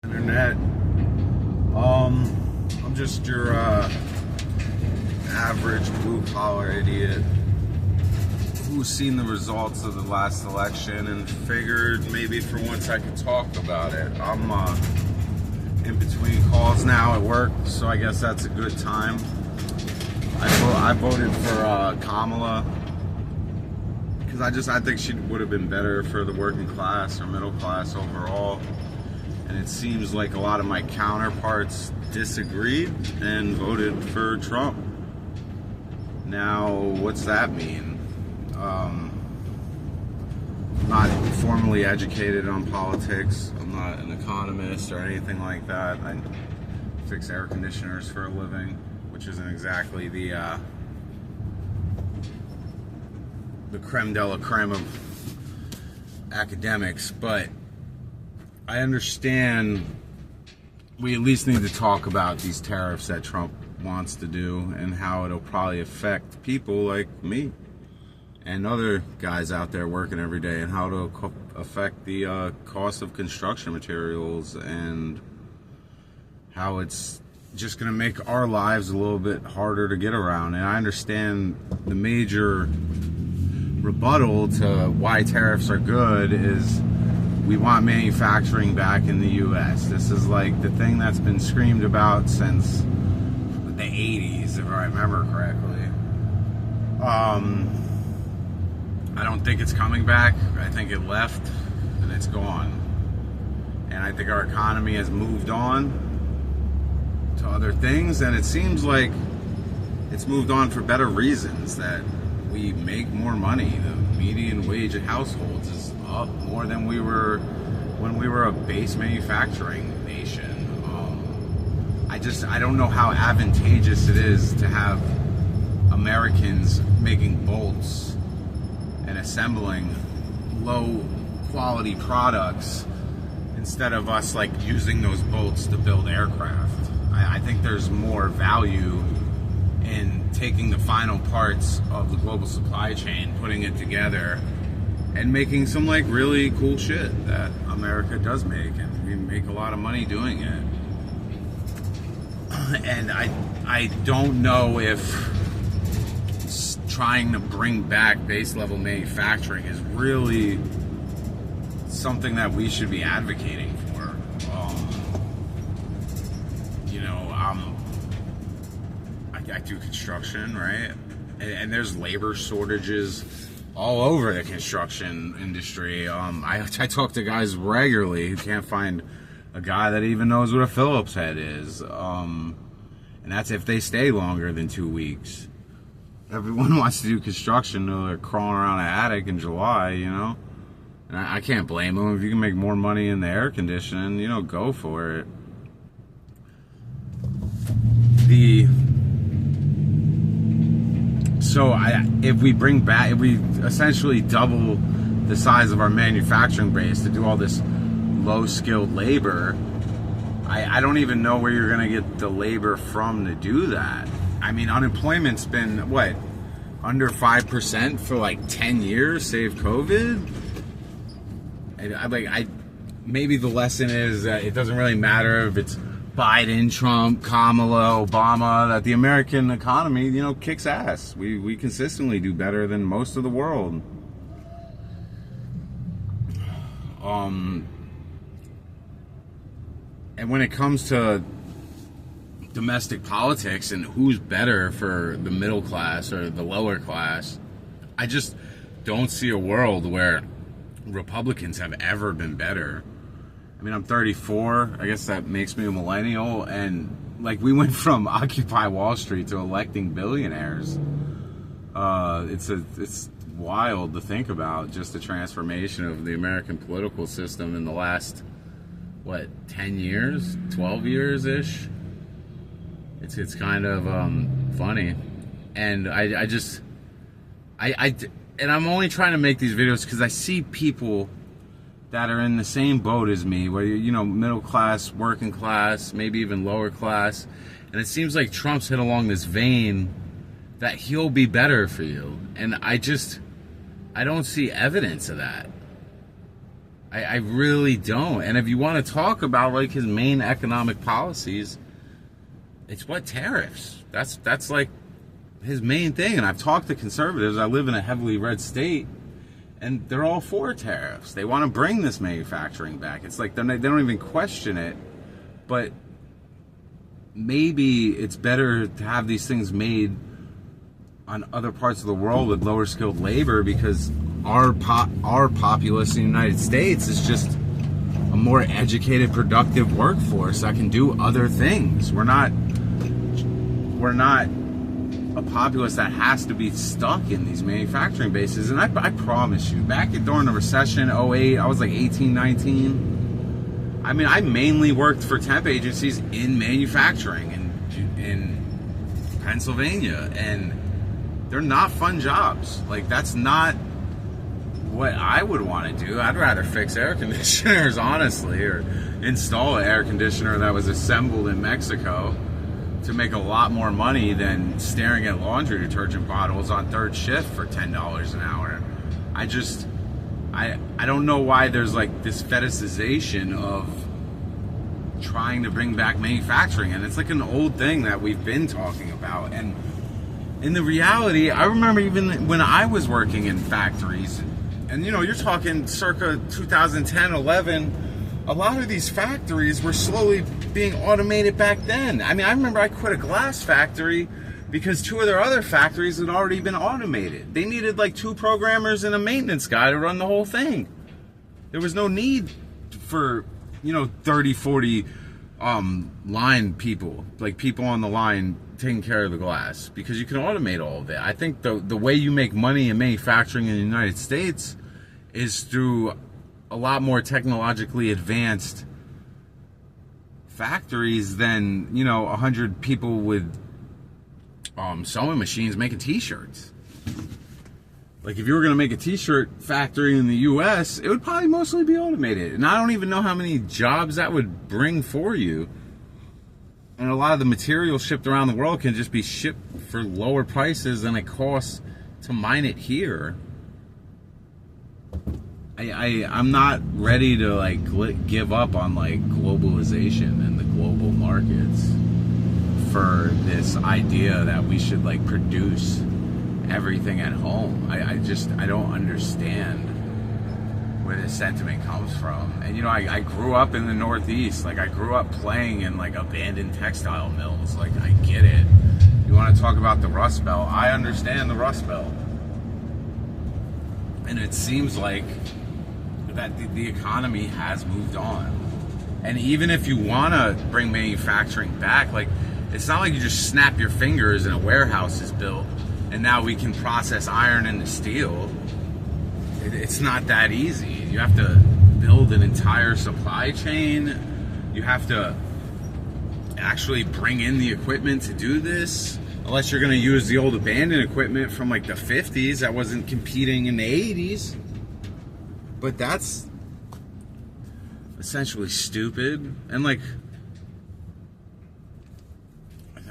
Internet. I'm just your average blue-collar idiot who's seen the results of the last election and figured maybe for once I could talk about it. I'm in between calls now at work, so I guess that's a good time. I voted for Kamala because I think she would have been better for the working class or middle class overall. And it seems like a lot of my counterparts disagreed and voted for Trump. Now, what's that mean? I'm not formally educated on politics. I'm not an economist or anything like that. I fix air conditioners for a living, which isn't exactly the creme de la creme of academics, but I understand we at least need to talk about these tariffs that Trump wants to do and how it'll probably affect people like me and other guys out there working every day, and how it'll affect the cost of construction materials, and how it's just going to make our lives a little bit harder to get around. And I understand the major rebuttal to why tariffs are good is we want manufacturing back in the U.S. This is like the thing that's been screamed about since the 80s, if I remember correctly. I don't think it's coming back. I think it left and it's gone. And I think our economy has moved on to other things, and it seems like it's moved on for better reasons, that we make more money. The median wage of households is up more than we were when we were a base manufacturing nation. I don't know how advantageous it is to have Americans making bolts and assembling low quality products instead of us like using those bolts to build aircraft. I think there's more value in taking the final parts of the global supply chain, putting it together, and making some like really cool shit that America does make, and we make a lot of money doing it. And I don't know if trying to bring back base level manufacturing is really something that we should be advocating for. I do construction, right? And there's labor shortages all over the construction industry. I talk to guys regularly who can't find a guy that even knows what a Phillips head is. And that's if they stay longer than 2 weeks. Everyone wants to do construction, they're crawling around an attic in July, And I can't blame them. If you can make more money in the air conditioning, go for it. If we essentially double the size of our manufacturing base to do all this low-skilled labor, I don't even know where you're going to get the labor from to do that. I mean, unemployment's been, under 5% for like 10 years, save COVID? Maybe the lesson is that it doesn't really matter if it's Biden, Trump, Kamala, Obama, that the American economy, kicks ass. We consistently do better than most of the world. And when it comes to domestic politics and who's better for the middle class or the lower class, I just don't see a world where Republicans have ever been better. I mean, I'm 34. I guess that makes me a millennial. And we went from Occupy Wall Street to electing billionaires. It's wild to think about, just the transformation of the American political system in the last 10 years, 12 years ish. It's kind of funny, and and I'm only trying to make these videos because I see people that are in the same boat as me, where middle class, working class, maybe even lower class, and it seems like Trump's hit along this vein that he'll be better for you, and I don't see evidence of that. I really don't. And if you want to talk about like his main economic policies, it's what tariffs. That's like his main thing. And I've talked to conservatives. I live in a heavily red state, and they're all for tariffs. They want to bring this manufacturing back. It's like they don't even question it. But maybe it's better to have these things made on other parts of the world with lower skilled labor, because our populace in the United States is just a more educated, productive workforce that can do other things. We're not a populace that has to be stuck in these manufacturing bases. And I promise you, back during the recession, 08, I was like 18, 19. I mean, I mainly worked for temp agencies in manufacturing in Pennsylvania, and they're not fun jobs. Like, that's not what I would want to do. I'd rather fix air conditioners, honestly, or install an air conditioner that was assembled in Mexico to make a lot more money than staring at laundry detergent bottles on third shift for $10 an hour. I don't know why there's like this fetishization of trying to bring back manufacturing, and it's like an old thing that we've been talking about. And in the reality, I remember even when I was working in factories, and you know, you're talking circa 2010, 11, a lot of these factories were slowly being automated back then. I mean, I remember I quit a glass factory because 2 of their other factories had already been automated. They needed like 2 programmers and a maintenance guy to run the whole thing. There was no need for, 30, 40 line people, like people on the line taking care of the glass, because you can automate all of it. I think the way you make money in manufacturing in the United States is through a lot more technologically advanced factories than 100 people with sewing machines making t-shirts. Like, if you were going to make a t-shirt factory in the US, it would probably mostly be automated, and I don't even know how many jobs that would bring for you. And a lot of the material shipped around the world can just be shipped for lower prices than it costs to mine it here. I'm not ready to give up on globalization and the global markets for this idea that we should produce everything at home. I don't understand where this sentiment comes from. And I grew up in the Northeast. I grew up playing in abandoned textile mills. I get it. You want to talk about the Rust Belt? I understand the Rust Belt. And it seems like that the economy has moved on. And even if you want to bring manufacturing back, it's not like you just snap your fingers and a warehouse is built and now we can process iron into steel. It's not that easy. You have to build an entire supply chain. You have to actually bring in the equipment to do this, unless you're going to use the old abandoned equipment from the 50s that wasn't competing in the 80s. But that's essentially stupid. And I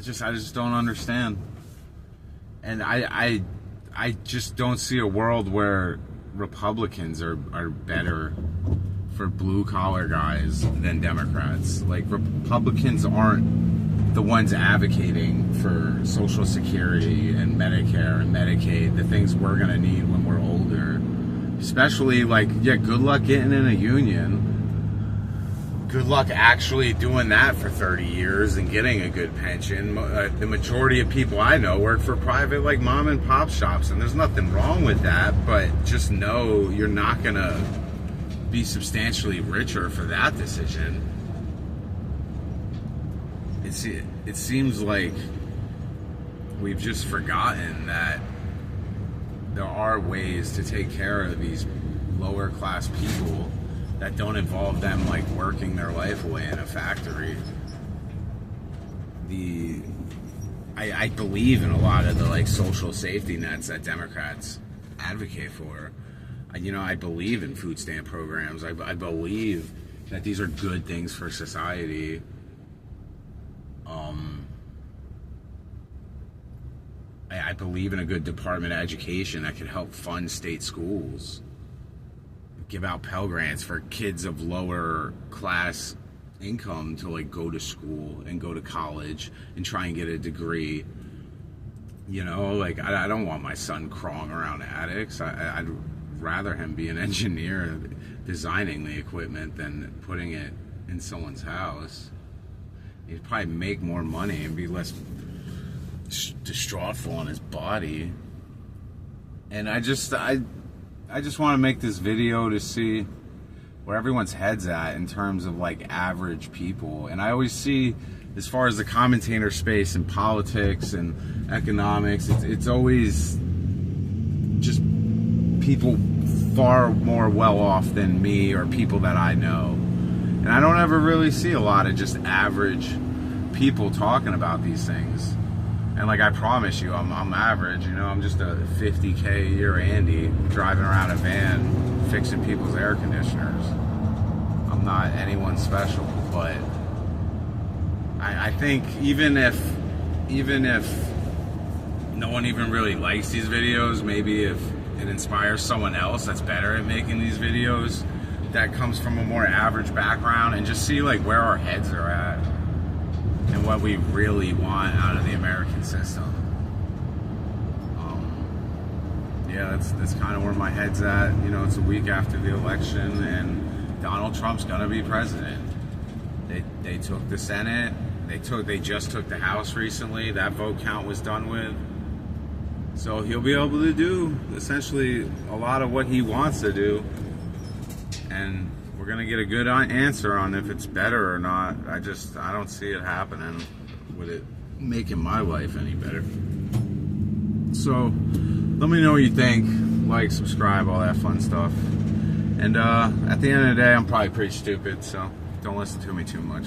just don't understand. And I just don't see a world where Republicans are better for blue collar guys than Democrats. Republicans aren't the ones advocating for Social Security and Medicare and Medicaid, the things we're gonna need when we're older. Especially good luck getting in a union. Good luck actually doing that for 30 years and getting a good pension. The majority of people I know work for private mom and pop shops, and there's nothing wrong with that, but just know you're not gonna be substantially richer for that decision. It seems like we've just forgotten that there are ways to take care of these lower class people that don't involve them working their life away in a factory. I believe in a lot of the social safety nets that Democrats advocate for. I believe in food stamp programs. I believe that these are good things for society. I believe in a good Department of Education that can help fund state schools. give out Pell Grants for kids of lower class income to like go to school and go to college and try and get a degree. You know, like I don't want my son crawling around attics. I'd rather him be an engineer designing the equipment than putting it in someone's house. He'd probably make more money and be less distraughtful on his body. And I just want to make this video to see where everyone's head's at in terms of like average people. And I always see, as far as the commentator space in politics and economics, it's always just people far more well off than me or people that I know. And I don't ever really see a lot of just average people talking about these things. And like I promise you, I'm average, you know, I'm just a 50K a year Andy driving around a van fixing people's air conditioners. I'm not anyone special, but I think even if no one even really likes these videos, maybe if it inspires someone else that's better at making these videos that comes from a more average background, and just see like where our heads are at and what we really want out of the American system. Yeah, that's kind of where my head's at. You know, it's a week after the election and Donald Trump's gonna be president. They took the Senate, they just took the House recently. That vote count was done with. So he'll be able to do essentially a lot of what he wants to do. And we're gonna get a good answer on if it's better or not. I don't see it happening with it making my life any better. So let me know what you think. Like, subscribe, all that fun stuff. And at the end of the day, I'm probably pretty stupid, so don't listen to me too much.